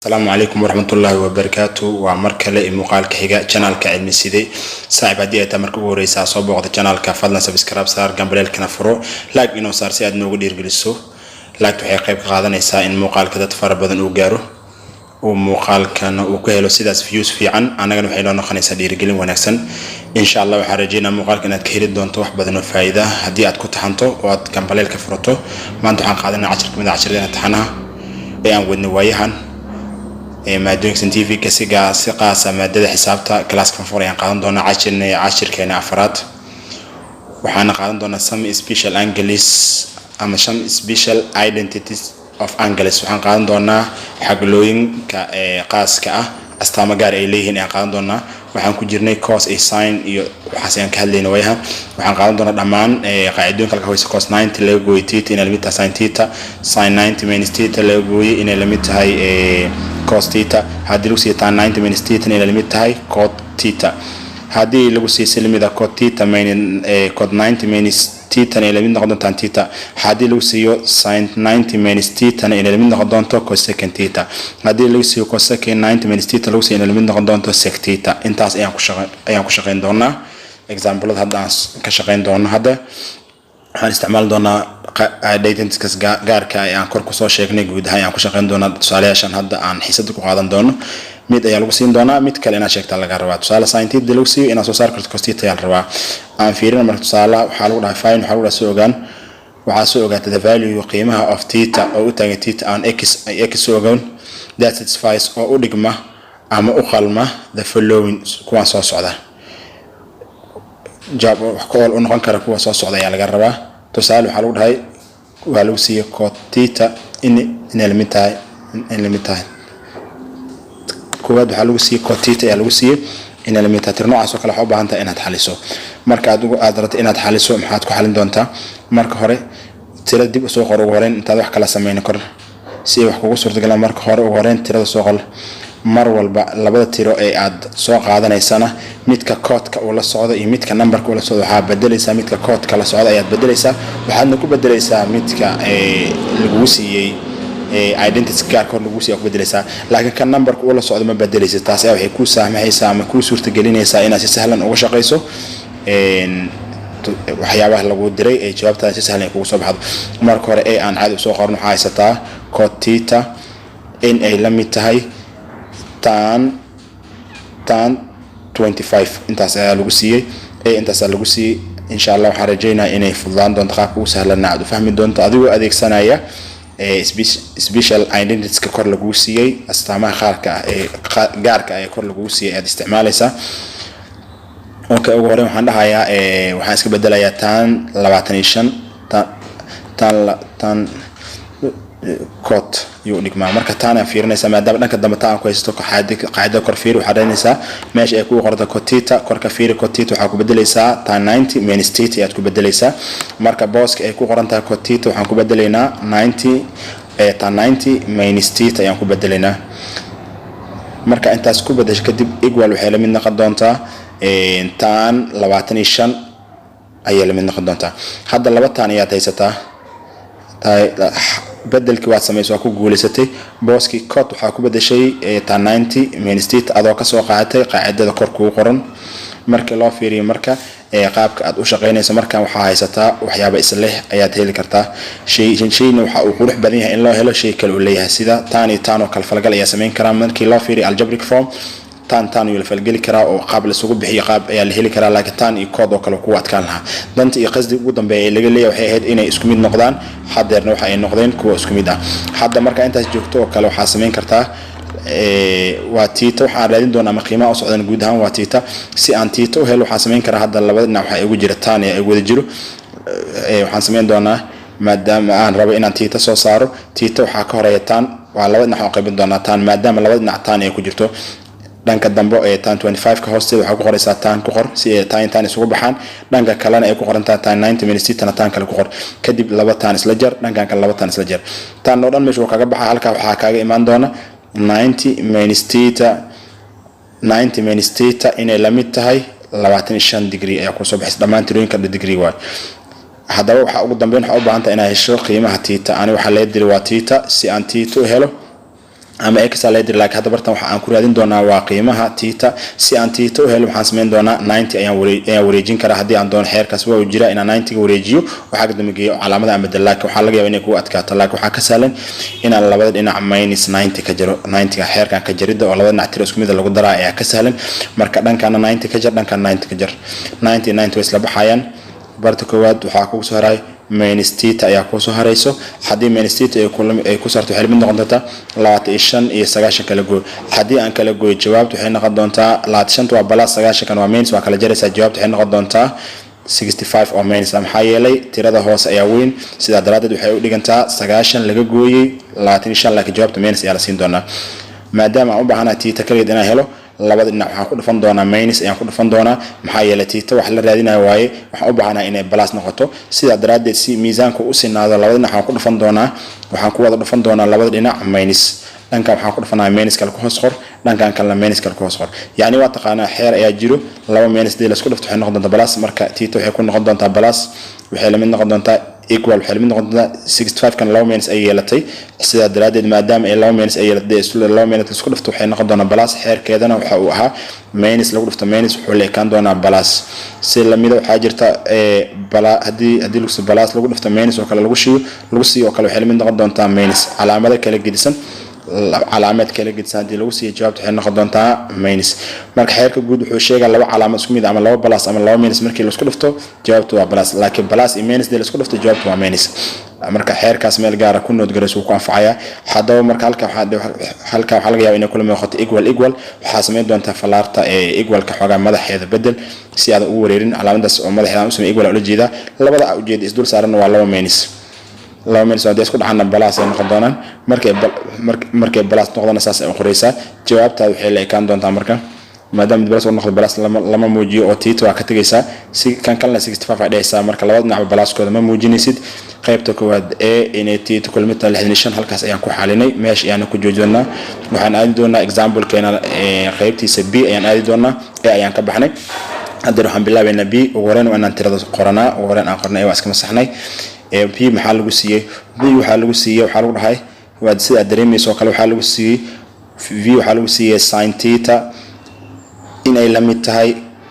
السلام عليكم ورحمة الله وبركاته ومركلة مقال كحجة channel كعلم سيدي صعب هدي أتمرك ورئيس عصابة وقت channel كفضلنا سبسكرايب صار جنبال كنفرو لايك إنه صار سياد نوجد يرجلسه لايك تحقيق قاعدة نساء إن مقال كده تفرب بدن وجاره ومقال كان وكهلو سيداس فيوز في عن أنا كانوا حيلون خنيسة يرجلين ونكسن إن شاء الله وحرجينا مقال كانت كهير دون توح بدن وفائدة هدي أتكون تحنتو وقت جنبال كفرته ما أنتو قاعدنا 10 من 10 دين تحنها أيام ودنوايهن مادة سنتيفي كسيجا سقاسة مادة حسابتها كلاس كفوريان قادم دونا عشر كينا أفراد وحنا قادم دونا some special angles أما some special identities of angles وحنا قادم دونا حقلوين كقاس كأ استامجار إليه هنا قادم دونا وحنا كجرني cos a sin وحسين كهلين وياها وحنا قادم دونا دمان قاعدين كالكويس cos 90 لقوي تيت إن الميتا sin تيتا sin 90 minus تيتا لقوي إن الميتا هاي cos theta هذه لو سيتان 90 minus theta إلى الميت هاي cot theta هذه لو سيسلم إذا cot theta من cot 90 minus theta إلى الميت نقدم تان theta هذه لو سيو sin 90 minus theta إلى الميت نقدم تو cosecant theta هذه لو سيو cosecant 90 minus theta لو سيو إلى الميت نقدم تو sec theta إنتاس أيام كشغين دونا example هذا كشغين دونا هذا هنستعمل دونا identities كاس gaarka aan kor ku soo sheegnay guud ahaan ku shaqeyn doona tusaalayaashan hadda aan xiisad ku qaadan doono mid ayaa lagu siin doona mid kale inaad sheegta laga rabaa tusaale scientific lagu siiyo inaad soo saar karto costita ayaa rabaa aan fiirino marka tusaale waxa lagu dhahay fine waxa lagu soo ogaan waxa soo ogaata the value qiimaha of theta oo u taagan theta aan x soo ogaan that satisfies oo u dhigma ama u qalma the following kuwan soo socda jawaab wax ku oo noqon kara kuwa soo socda ayaa laga rabaa tusaale waxa lagu dhahay waa lagu siiyo cot theta in elementahay kuwaad waxa lagu siiyo cot theta ayaa lagu siiyo in elementahay noocaas oo kale waxa u baahan tahay inaad xaliso marka aad rabto inaad xaliso maxaad ku xalin doontaa marka hore tirada dib u soo qor ugu horeen intaad wax kala sameeyno kor si wax kugu suurtagal marka hore ugu horeen tirada soo qor mar walba labada tiro ee aad soo qaadanaysana midka code-ka uu la socdo iyo midka number-ka uu la socdo waxa bedelaysaa midka code-ka la socdo ayaad bedelaysaa waxaadna ku bedelaysaa midka lagu siiyay identity card kor lagu siiyay ku bedelaysaa laakiin kan number-ka uu la socdo ma bedelaysaa taas ay waxay ku saamaxaysaa ama ku suurtagelinaysaa inaad si sahlan uga shaqeyso waxyaabaha lagu diray ee jawaabtaada si sahlan kugu soo baxdo marka hore aan caadi u soo qorno waxa haysataa cot theta in ay la mid tahay tan 25 intaas ayaa lagu siiyay intaas ayaa lagu siiyay insha Allah waxaan rajaynayaa inay fududaan doonto qaabka uu sahlan aad u fahmi doonto adigoo adeegsanaya special identities ka kor lagu siiyay astaamaha gaarka ee kor lagu siiyay aad isticmaalaysaa okay ugu horreyn waxaan dhahayaa waxaan iska bedelayaa tan 25 tan cot iyo dhigma marka taana fiirinaysa maadaama dhanka dambe taan ku haysto qaacida kor fiir waxa dhaynaysa meesha ay ku qorto cot theta korka fiir cot theta waxa ku bedelaysaa tan 90 minus theta aad ku bedelaysaa marka booska ay ku qoran tahay cot theta waxaan ku bedelaynaa 90 tan 90 minus theta ayaan ku bedelaynaa marka intaas ku bedesho kadib equal waxay la mid noqon doontaa tan 25 ayay la mid noqon doontaa hadda laba tan ayaa haysataa بدلك waad sameeyay ku guuleysatay booski code waxa ku bedeshay tan 90 minus theta adoo ka soo qaadatay qaacidada kor ku qoran marka loo fiiriyo marka qaabka aad u shaqeynayso marka waxa haysataa waxyaabo isla ayaad heli kartaa shayna waxa uu qurux badan yahay in loo helo shay kale oo leeyahay sida tan iyo tan oo kala falgal ayaa sameyn karaa markii loo fiiriyo algebraic form tan iyo falgali karaa oo qaab la isugu bixiyo qaab ayaa la heli karaa laakiin tan iyo code oo kale ku adkaan lahaa danta iyo qasdi ugu dambeeyay laga leeyahay waxay ahayd inay isku mid noqdaan hadeerna waxa ay noqdeen kuwa isku mid ah hadda marka intaas joogto oo kale waxa sameyn kartaa waa theta waxaan raadin doonaa ama qiimaha u socdaan guud ahaan waa theta si aan theta u helo waxa sameyn karaa hadda labada dhinac waxa ay ugu jirtaan ay wada jiro waxaan sameyn doonaa maadaama aan rabo inaan theta soo saaro theta waxa ka horeeya tan waa labada dhinac oo qaybin doonaa tan maadaama labada dhinac tan ay ku jirto dhanka dambe ee tan 25 ka hoosteeda waxa ku qoraysaa tan ku qor si ay tan isugu baxaan dhanka kalena ay ku qorantaa tan 90 minus theta tan kale ku qor kadib laba tan isla jar dhankan kale laba tan isla jar tan oo dhan meesha uu kaga baxaa halka waxa kaaga imaan doona 90 minus theta inay la mid tahay 25 degree ayaa ku soo baxay dhammaan tirooyinka degree waa hadaba waxa ugu dambeyn waxa u baahan tahay inaad hesho qiimaha theta ani waxa la diray waa theta si aan theta u helo ama x la dir laakiin hadda bartan waxa aan ku raadin doonaa waa qiimaha theta si aan theta u helo waxaan sameyn doonaa 90 ayaan wareejin karaa hadii aan doono xeerkaas waa u jira in aan 90 ga wareejiyo waxa ka dambeeyo calaamada ama dalaalka waxa laga yaabaa inay ku adkaato laakiin waxa ka sahlan in aan labada dhinac -90 ka jaro 90 ga xeerkan ka jarida oo labada dhinac tiro isku mid lagu daraa ayaa ka sahlan marka dhankana 90 ka jar dhankana 90 ka jar 90 way isla baxayaan barta koowaad waxa ku soo haray minus theta ayaa ku soo harayso hadii minus theta ay ku sarto waxay mid noqon doontaa 25 iyo 9 kala gooy hadii aan kala gooy jawaabtu waxay noqon doontaa 25 waa plus 9 kan waa minus waa kala jaraysaa jawaabtu waxay noqon doontaa 65 oo minus maxaa yeelay tirada hoose ayaa weyn sida daraadeed waxay u dhigantaa 9 laga gooyay 25 laakiin jawaabtu minus ayaa la siin doonaa maadaama aan u baahanahay theta kaliya inaan helo labada dhinac waxaan ku dhufan doonaa minus ayaan ku dhufan doonaa maxaa yeelay theta wax la raadinayo waaye waxaan u baahanahay inay plus noqoto sida daraadeed si miisaanku u sinaado labada dhinac waxaan ku dhufan doonaa waxaan ku wada dhufan doonaa labada dhinac minus dhanka waxaan ku dhufanayaa minus kala ku hoos qor dhankan kala minus kala ku hoos qor yaani waa taqaanaa xeer ayaa jiro laba minus dii la isku dhufto waxay noqon doontaa plus marka theta waxay ku noqon doontaa plus waxay la mid noqon doontaa equal waxay la mid noqon doontaa 65 kan laba minus ay yeelatay sida daraadeed maadaama ay laba minus ay yeelatay laba minus isku dhufto waxay noqon doonaa plus xeerkeedana waxa uu ahaa minus lagu dhufto minus wuxuu leekan doonaa plus si la mid waxa jirta hadii lagu soo plus lagu dhufto minus oo kale lagu siiyo oo kale waxay la mid noqon doontaa minus calaamada kala gedisan calaamad kala gedisan hadii lagu siiyo jawaabtu waxay noqon doontaa minus marka xeerka guud wuxuu sheegaa laba calaamad isku mid ama laba plus ama laba minus markii la isku dhufto jawaabtu waa plus laakiin plus iyo minus la isku dhufto jawaabtu waa minus marka xeerkaas meel gaar ah ku nood garayso ku anfacaya hadaba marka halka waxa laga yaabaa inay kula muuqato equal waxa sameyn doontaa falaarta equal ka xogaa madaxeeda bedel si aad u wareerin calaamadaas oo madaxeeda u sameey equal u jeeda labada ujeed isdul saaran waa laba minus laba minus oo isku dhacana plus ay noqon doonaan markay plus noqdana saas ay qoraysaa jawaabtaadu waxay la ekaan doontaa marka maadaama plus noqdo plus lama muujiyo oo theta waa ka tagaysaa si kan kalena 65 ay dhaysaa marka labada dhinac pluskooda ma muujinaysid qaybta koowaad inay theta kulmita 65 halkaas ayaan ku xalinay meesha ayaan ku joojinaa waxaan aadi doonaa example keena qaybtiisa b ayaan aadi doonaa ayaan ka baxnay hadda waxaan bilaabaynaa b ugu horreyn waa inaan tirada qoranaa ugu horreyn aan qornay waa iska masaxnay b maxaa lagu siiyay b waxaa lagu siiyay waxaa lagu dhahay waa sida dareemayso kale waxaa lagu siiyay v waxaa lagu siiyay sin theta inay la mid tahay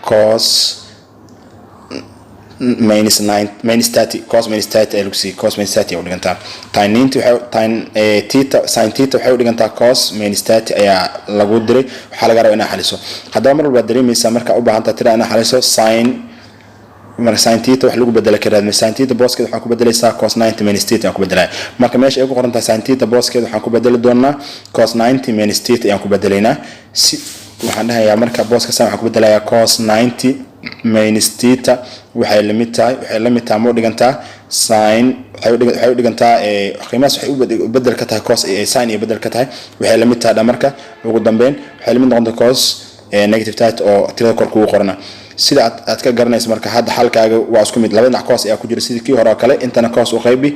cos minus 9 minus 30 cos minus 30 ay lagu siiyay cos minus 30 ay u dhigantaa theta sin theta waxay u dhigantaa cos minus 30 ayaa lagu diray waxaa laga rabaa inaad xaliso haddaba mar walba dareemaysaa marka u baahan tahay tira inaad xaliso sin marka sin theta wax lagu bedela karaa sin theta booskeeda waxa ku bedelaysaa cos 90 minus theta ku bedelay marka meesha ay ku qoran tahay sin theta booskeeda waxa ku bedeli doonaa cos 90 minus theta ayaan ku bedelaynaa si waxaan dhahayaa marka booska san waxa ku bedelayaa cos 90 minus theta waxay la mid tahay ma dhigantaa sin waxay u dhigantaa qiimahaas waxay u bedel ka tahay cos sin iyo bedel ka tahay waxay la mid tahay marka ugu dambeyn waxay la mid noqon cos negative theta oo tirada kor ku qorana sida aad ka garanayso marka hadda halkaaga waa isku mid laba dhinac cos ayaa ku jira sidii kii hore oo kale intana cos u qaybi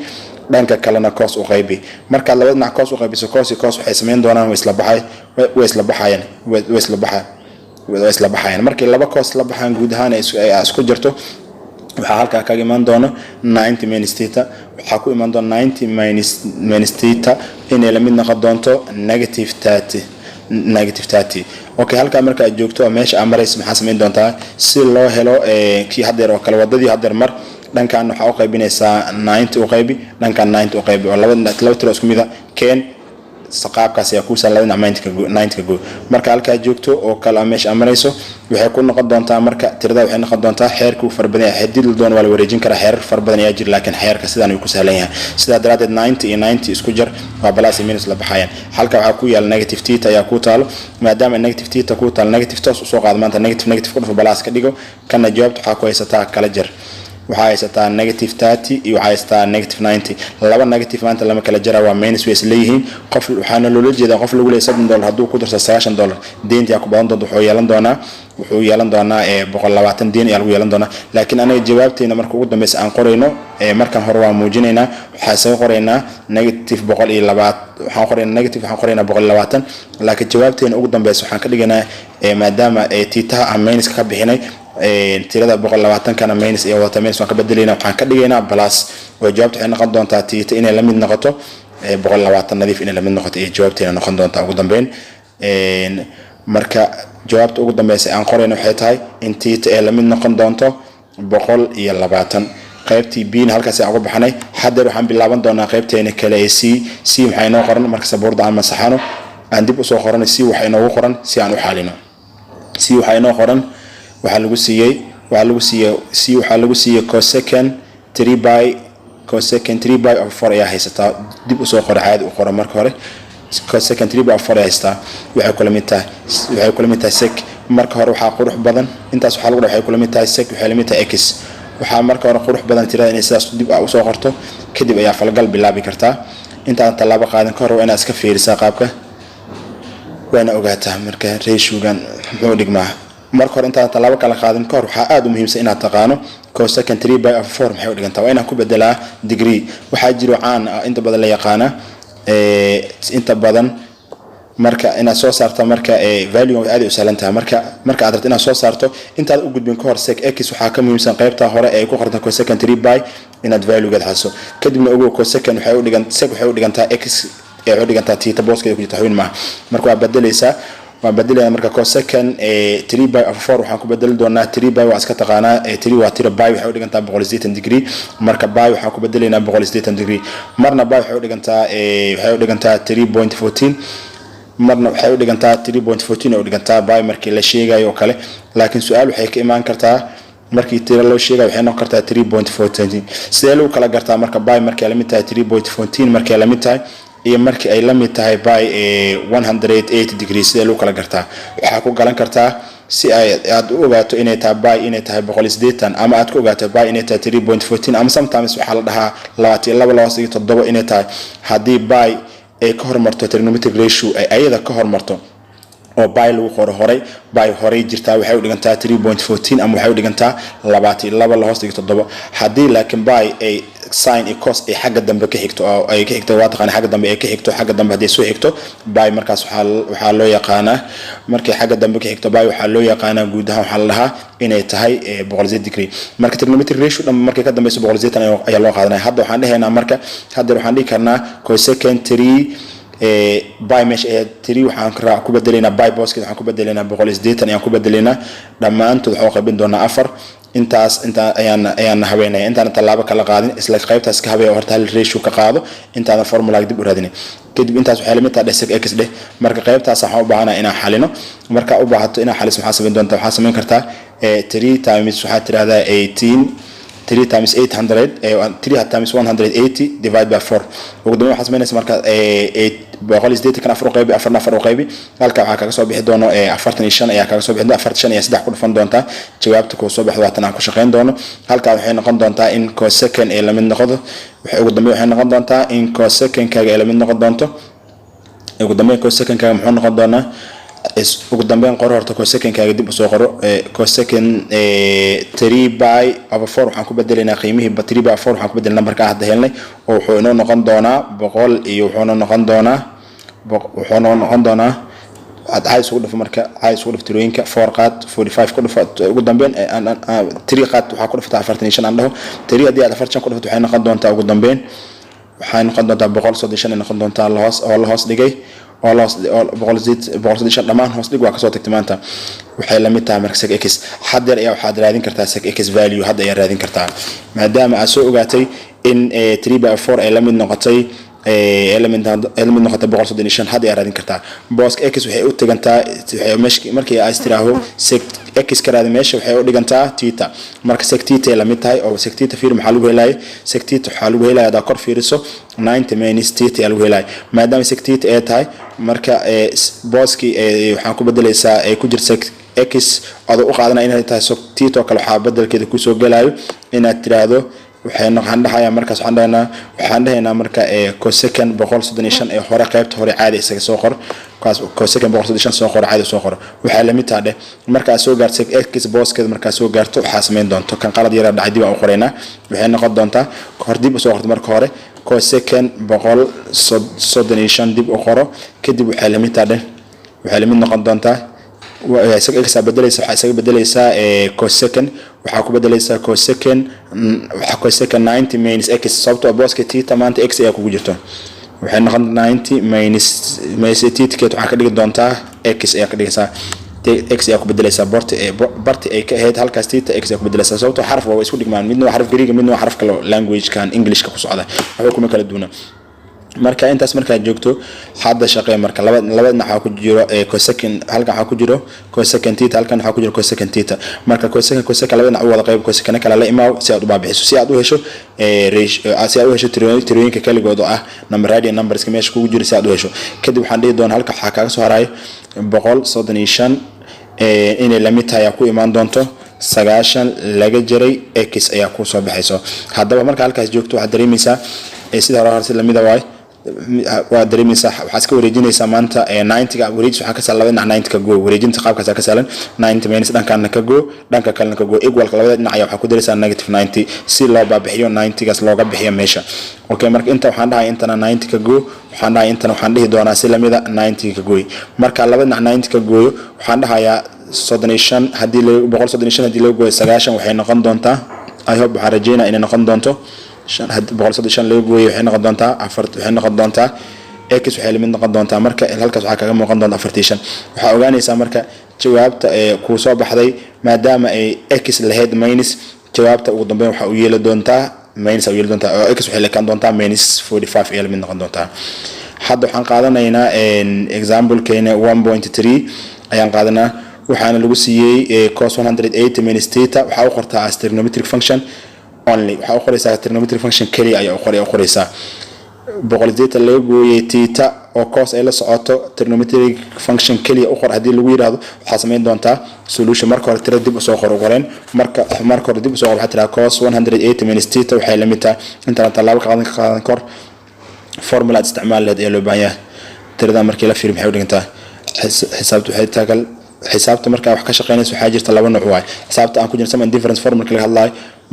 dhanka kalena cos u qaybi marka laba dhinac cos u qaybiso cos iyo cos waxay sameyn doonaan way isla baxayaan markii laba cos la baxaan guud ahaan ay isku jirto waxa halka kaga iman doono 90 minus theta waxa ku iman doona 90 minus theta inay la mid noqon doonto negative 30 okay halka marka aad joogto meesha amarays maxaa sameyn doontaa si loo helo kii hadeer oo kale wadadii hadeer mar dhankan waxa u qaybinaysaa 90 u qaybi dhankan 90 u qaybi oo laba tiro isku mid ah keen saqaabkaas ayaa ku saaladna 90 ka go marka halka joogto oo kala meesha amarayso waxay ku noqon doontaa marka tirada waxay noqon doontaa xeerku farbadan yahay hadii la doono wala wareejin kara xeer farbadan ayaa jir laakiin xeerka sidaan uu ku sahlan yahay sida daraadeed 90 iyo 90 isku jar waa plus minus la baxayaan halka waxa ku yaal negative theta ayaa ku taalo maadaama negative theta ku taal negative toos soo qaad maanta negative ku dhufo plus ka dhigo kana jawaabtu waxa ku haysataa kala jar waxa haysataa negative 30 iyo waxa haysataa negative 90 laba negative maanta lama kala jara waa minus way isleeyihiin qof waxaana loo jeedaa qof lagu leeyahay $7 haduu ku darso $90 deynta ku badan doonto wuxuu yeelan doonaa 120 deyn ayaa lagu yeelan doonaa laakiin anaga jawaabteena marka ugu dambeys aan qorayno markan hore waa muujinaynaa waxa soo qoraynaa negative 120 waxaan qoraynaa negative waxaan qoraynaa 120 laakiin jawaabteena ugu dambeys waxaan ka dhiganaa maadaama theta aan minus ka bixinay tirada 120 kana minus iyo wata minus waan ka bedelayna waxaan ka dhigaynaa plus oo jawaabtu waxay noqon doontaa theta inay la mid noqoto boqol nadiif in la mid noqoto iyo jawaabteena noqon doonta ugu dambeyn marka jawaabta ugu dambaysa aan qorayno waxay tahay in theta ee la mid noqon doonto 120 qaybtii b na halkaas aan uga baxnay hadda waxaan bilaaban doonaa qaybteena kale ee c maxay noo qoran marka sabuurda aan masaxano aan dib u soo qoran c waxay noogu qoran si aan u xalino c waxay noo qoran waxa lagu siiyay cosecant 3 by cosecant 3 by 4 ayaa haysataa dib u soo qor caadi u qoran marka hore cosecant 3 by 4 haysta waxay kula mid tahay sec marka hore waxa qurux badan intaas waxa lagu dhaxay kula mid tahay sec waxay la mid tahay x waxa marka hore qurux badan tirada inay sidaas dib u soo qorto kadib ayaa falgal bilaabi kartaa inta talaabo qaadan ka hor waa inaad iska fiirisaa qaabka waana ogaataa marka ratio-gan muxuu dhigmaa marka hore inta talaabo kala qaadan ka hor waxa aad u muhiimsan inaad taqaano cosecant 3 by 4 maxay u dhigantaa waa inaan ku bedelaa degree waxa jiro caan inta badan la yaqaana inta badan marka inaad soo saarto marka value aad u sahlan tahay marka aad rabto inaad soo saarto intaad u gudbin ka hor sec x waxa ka muhiimsan qaybta hore ee ku qortan cosecant 3 by inaad value-ga xaso kadibna ogow cosecant waxay u dhigantaa x ee u dhigantaa theta booskeeda ku jirta xubin ma marka waa bedelaya marka cosecant 3 by 4 waxaan ku bedeli doonaa 3 by waa iska taqaanaa 3 waa tira by waxay u dhigantaa 180 degree marka by waxaan ku bedelaynaa 180 degree marna by waxay u dhigantaa 3.14 marna waxay u dhigantaa 3.14 oo dhigantaa by markii la sheegayo kale laakiin su'aal waxay ka imaan kartaa markii tira loo sheegayo waxay noqon kartaa 3.14 sidee loo kala gartaa marka by markii ay la mid tahay 3.14 markii ay la mid tahay iyo markii ay la mid tahay by 180 degrees sidee loo kala gartaa waxa ku galan kartaa si aad u ogaato inay tahay by inay tahay 180 ama aad ku ogaato by inay tahay 3.14 ama sometimes waxa la dhahaa 22 inay tahay hadii by ay ka hormarto trigonometric ratio ay ayada ka hormarto oo by lagu qoro horay jirtaa waxay u dhigantaa 3.14 ama waxay u dhigantaa 22 hadii laakiin by ay sin iyo cos ay xagga dambe ka xigto oo ay ka xigto waa taqaan xagga dambe ay ka xigto xagga dambe hadii soo xigto by markaas waxa loo yaqaanaa markii xagga dambe ka xigto by waxa loo yaqaanaa guud ahaan waxa la dhahaa inay tahay 180 degree marka trigonometric ratio dhan markay ka dambayso 180 ayaa loo qaadanaya hadda waxaan dhahaynaa marka waxaan dhihi karnaa cosecant 3 by mesh 3 waxaan ku bedelaynaa by booskeeda waxaan ku bedelaynaa 180 ayaan ku bedelaynaa dhamaantood waxa qaybin doonaa 4 inta ayaan haweenay intaan talaabo kala qaadin isla qaybtaas ka habeeyo horta hal ratio ka qaado intaan formula dib u raadin kadib intaas waxay la mid tahay sec x marka qaybtaas waxaan u baahanaa inaan xalino marka u baahato inaan xaliso maxaa sameyn doontaa waxaa sameyn kartaa 3 times waxaa tiraahdaa 18 3 times 800 3 times 180 divided by 4 ugu dambeyn waxa sameynaysa marka 180 kan 4 qaybi 4 qaybi halka waxa kaga soo bixi doono 45 ayaa kaga soo bixi doona 45 ayaa 3 ku dhufan doonta jawaabta ku soo baxdo waatan aan ku shaqeyn doono halka waxay noqon doontaa in cosecant ee la mid noqdo waxay ugu dambeyn waxay noqon doontaa in cosecant kaaga ee la mid noqon doonto ugu dambeyn cosecant kaaga muxuu noqon doonaa ugu dambeyn qor horta cosecant kaaga dib u soo qoro cosecant 3 by 4 waxaan ku bedelaynaa qiimihii 3 by 4 waxaan ku bedelnaa marka aad helnay oo wuxuu inoo noqon doonaa 100 iyo wuxuu noqon doonaa عايز أقول في مركز عايز أقول في تروينك 4 قات 45 كله قدام بين 3 قات وحاكل في تعرفنيشان عنده 3 دي على فرشان كله في حين قدام تا قدام بين وحين قدام تا بقول صديشان إن قدام تا الله هاس دقي الله بقول صديشان لمان هاس دقي وعكسات اجتماعته وحين لم يتعمل مركز إكس حدر يا وحدر هذين كرتا سك إكس فاليو هذا يا هذين كرتا ما دام أسوق جاتي إن 3 by 4 إلمن نقطي element noqota 135 hada ay raadin kartaa booska x waxay u tagantaa markii ay istiraaho sec x ka raadin meesha waxay u dhigantaa theta marka sec theta la mid tahay oo sec theta fiir maxaa lagu helay sec theta waxaa lagu helay hada kor fiiriso 90 minus theta lagu helay maadaama sec theta ay tahay marka booski waxaan ku bedelaysaa ay ku jirto sec x adoo u qaadanaa inay tahay sec theta kale waxa bedelkeeda ku soo galayo inaad tiraahdo waxaan dhahayaa markaas waxaan dhahaynaa marka cosecant 135 ee hore qaybta hore caadi isaga soo qor kaas cosecant 135 soo qor caadi soo qor waxa la mid tahay marka soo gaartay x booskeeda marka soo gaarto waxa sameyn doonto kan qalad yar dhacay dib aan u qoraynaa waxay noqon doontaa hor dib u soo qorto marka hore cosecant 135 dib u qoro kadib waxa la mid tahay waxa la mid noqon doontaa isaga x bedelaysa waxa isaga bedelaysa cosecant waxa ku bedelaysa cosecant 90 minus x sababtoo booska theta maanta x ayaa kugu jirto waxay noqon 90 minus theta waxaa ka dhigi doontaa x ayaa ka dhigaysaa x ayaa ku bedelaysaa barti ay ka ahayd halkaas theta x ayaa ku bedelaysaa sababtoo xaraf waa isku dhigmaan midna waa xaraf Greek midna waa xaraf kale language kan English ka ku socda waxba kuma kala duwana marka intaas marka joogto hadda shaqee marka labadna waxa ku jiro cosecant halka waxa ku jiro cosecant theta halkan waxa ku jiro cosecant theta marka cosecant labadna wada qayb cosecant kala la imaaw si aad u baabixiso si aad u hesho si aad u hesho tirooyinka kaligood oo ah number radian numbers ka meesha ku jiro si aad u hesho kadib waxaan dhigi doonaa halka waxa kaaga soo haray 135 inay la mid tahay ku imaan doonto 9 laga jaray x ayaa ku soo baxayso hadaba marka halkaas joogto waxa dareemaysaa sida hore la mid ah waa dareemaysaa waxa iska wareejinaysaa maanta 90 ga wareejis waxa ka saalan 90 ka go wareejinta qaabkaas ka saalan 90 minus dhankan ka go dhanka kalena ka go equal labada dhinac ayaa waxa ku daraysaa negative 90 si loo baabixiyo 90 gaas looga bixiyo meesha okay marka inta waxaan dhahay intana 90 ka go waxaan dhahay intana waxaan dhihi doonaa si lamida 90 ka go marka labada dhinac 90 ka gooyo waxaan dhahayaa 35 hadii 135 hadii loo gooyo 9 waxay noqon doontaa I hope waxaan rajeynaa inay noqon doonto 135 loo gooyo waxay noqon doontaa 4 waxay noqon doontaa x waxay la mid noqon doontaa marka halkaas waxa kaga muuqan doonta 45 waxa ogaanaysaa marka jawaabta ku soo baxday maadaama ay x lahayd minus jawaabta ugu dambeyn waxa uu yeeli doontaa minus ay yeeli doontaa oo x waxay la kan doontaa minus 45 ay la mid noqon doontaa hadda waxaan qaadanaynaa example keena 1.3 ayaan qaadanaa waxaana lagu siiyay cos 180 minus theta waxa uu qortaa as trigonometric function only waxa uu qoraysaa trigonometric function kaliya ayaa u qoraysaa boqol theta laga gooyay theta oo cos ay la socoto trigonometric function kaliya u qor hadii lagu yiraahdo waxa sameyn doontaa solution marka hore tira dib u soo qor qoreen marka hore dib u soo qor waxa tira cos 180 minus theta waxay la mid tahay inta talaabo qaadan kor formula isticmaal ee loo baahan yahay tirada markii la fiiriyo maxay u dhigantaa xisaabtu waxay tagal xisaabta marka wax ka shaqeynayso waxa jirta laba nooc waay xisaabta aan ku jirno some difference formula kala hadlay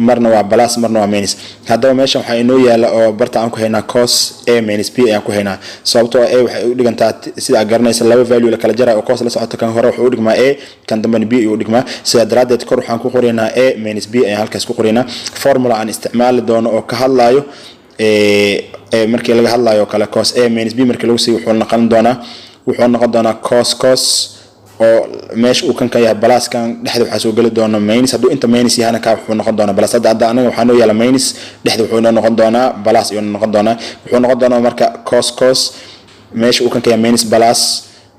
marna waa plus marna waa minus hadaba meesha waxa inoo yaala oo barta aan ku haynaa cos a minus b ayaan ku haynaa sababtoo a waxay u dhigantaa sida aad garanaysa laba value la kala jaray oo cos la socoto kan hore wuxuu u dhigmaa a kan dambana b u dhigmaa sida daraadeed kor waxaan ku qoraynaa a minus b ayaan halkaas ku qoraynaa formula aan isticmaali doono oo ka hadlayo markii laga hadlayo kala cos a minus b markii lagu sii wuxuu noqon doonaa cos oo meesha uu kan ka yahay balaskan dhexda waxa soo gali doona minus haduu inta minus yahana ka wuxuu noqon doonaa balas hadda anaga waxaan u yeelaa minus dhexda wuxuu noqon doonaa balas iyo noqon doonaa marka cos meesha uu kan ka yahay minus balas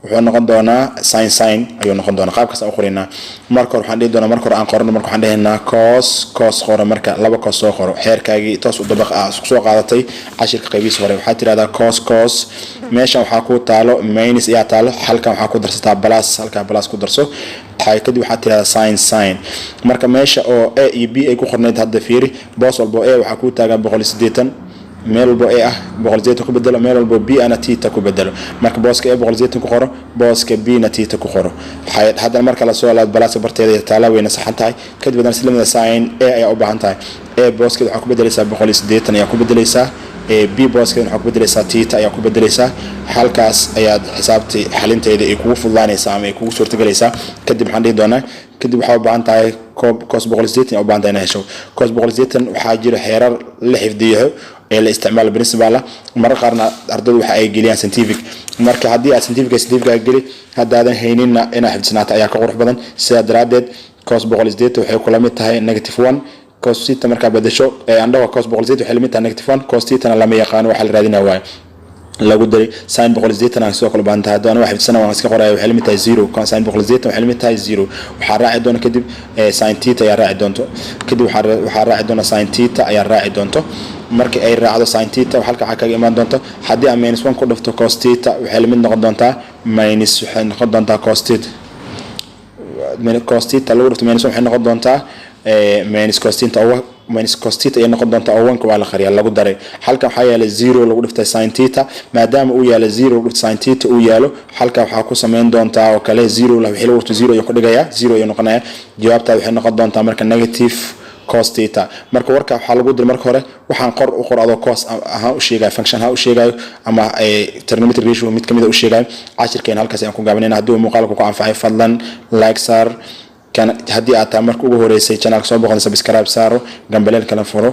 wuxuu noqon doonaa sin ayuu noqon doonaa qaabkaas aan qorinaa marka waxaan dhihi doonaa marka hore aan qorno marka waxaan dhahaynaa cos qoro marka laba cos soo qoro xeerkaagi toos u dabaq soo qaadatay cashirka qaybiisa hore waxa tiraahdaa cos meesha waxa ku taalo minus iyo taalo halkan waxa ku darsataa balas halka balas ku darso waxay kadib waxa tiraahdaa sin marka meesha oo a iyo b ay ku qorneed hadda fiiri boos walbo a waxa ku taagan 180 meel walbo a ah 180 ku bedelo meel walbo b ana theta ku bedelo marka booska a 180 ku qoro booska b na theta ku qoro hadda marka la soo laad balas barteeda taala weyna saxan tahay kadib hadana isla sin a ayaa u baahan tahay a booska waxa ku bedelaysaa 180 ayaa ku bedelaysaa b booska waxa ku bedelaysaa theta ayaa ku bedelaysaa halkaas ayaa xisaabtii xalinteeda ay kugu fududaanaysaa ama ay kugu suurtagelaysaa kadib waxaan dhihi doonaa kadib waxa u baahan tahay cos 180 u baahan tahay hesho cos 180 waxa jira xeerar la xifdiyo ee la isticmaalo principal marka qaarna ardaydu waxa ay geliyaan scientific marka hadii aad scientific geli hadaadan haynina ina xifdisnaata ayaa ka qurux badan sida daraadeed cos 180 waxay kula mid tahay -1 cos theta marka badasho andhawa cos 180 waxay la mid tahay -1 cos theta lama yaqaan waxa la raadinaa waay lagu daray sin 180 aan soo kala baantaa hadana waxa xifdisana waan iska qorayaa waxay la mid tahay 0 kan sin 180 waxay la mid tahay 0 waxa raaci doona kadib sin theta ayaa raaci doonto kadib waxa raaci doona sin theta ayaa raaci doonto markii ay raacdo sin theta halka waxa kaga iman doonto hadii aan -1 ku dhafto cos theta waxay la mid noqon doontaa minus waxay noqon doontaa cos theta lagu dhafto -1 waxay noqon doontaa minus cos theta ay noqon doontaa oo 1 waa la qariyaa lagu daray halka waxa yaala 0 lagu dhiftay sin theta maadaama uu yaala 0 lagu dhiftay sin theta uu yaalo halka waxa ku sameyn doontaa oo kale 0 la wixii lagu dhifto 0 ay ku dhigayaa 0 ay noqonaya jawaabta waxay noqon doontaa marka negative cos theta marka warka waxa lagu diray marka hore waxaan u qorado cos ahaan u sheegay function ha u sheegayo ama trigonometric ratio mid kamid ah u sheegay cashirkeen halkaas aan ku gaabanayna hadii muuqaalku ku anfacay fadlan like sar كان هدي أتا مرك وجهوريسي channel soo boqon subscribe saaro gambaleelka la furo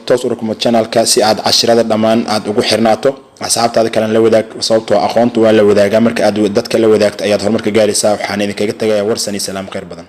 توصلكم channel ka si aad casharada dhamaan aad ugu xirnaato asxaabtaada kale la wadaag sababtoo aqoontu waa la wadaagaa marka aad dadka la wadaagto ayaad horumarka gaaraysaa waxaan idinkaga tagayaa warsan iyo salaam khayr badan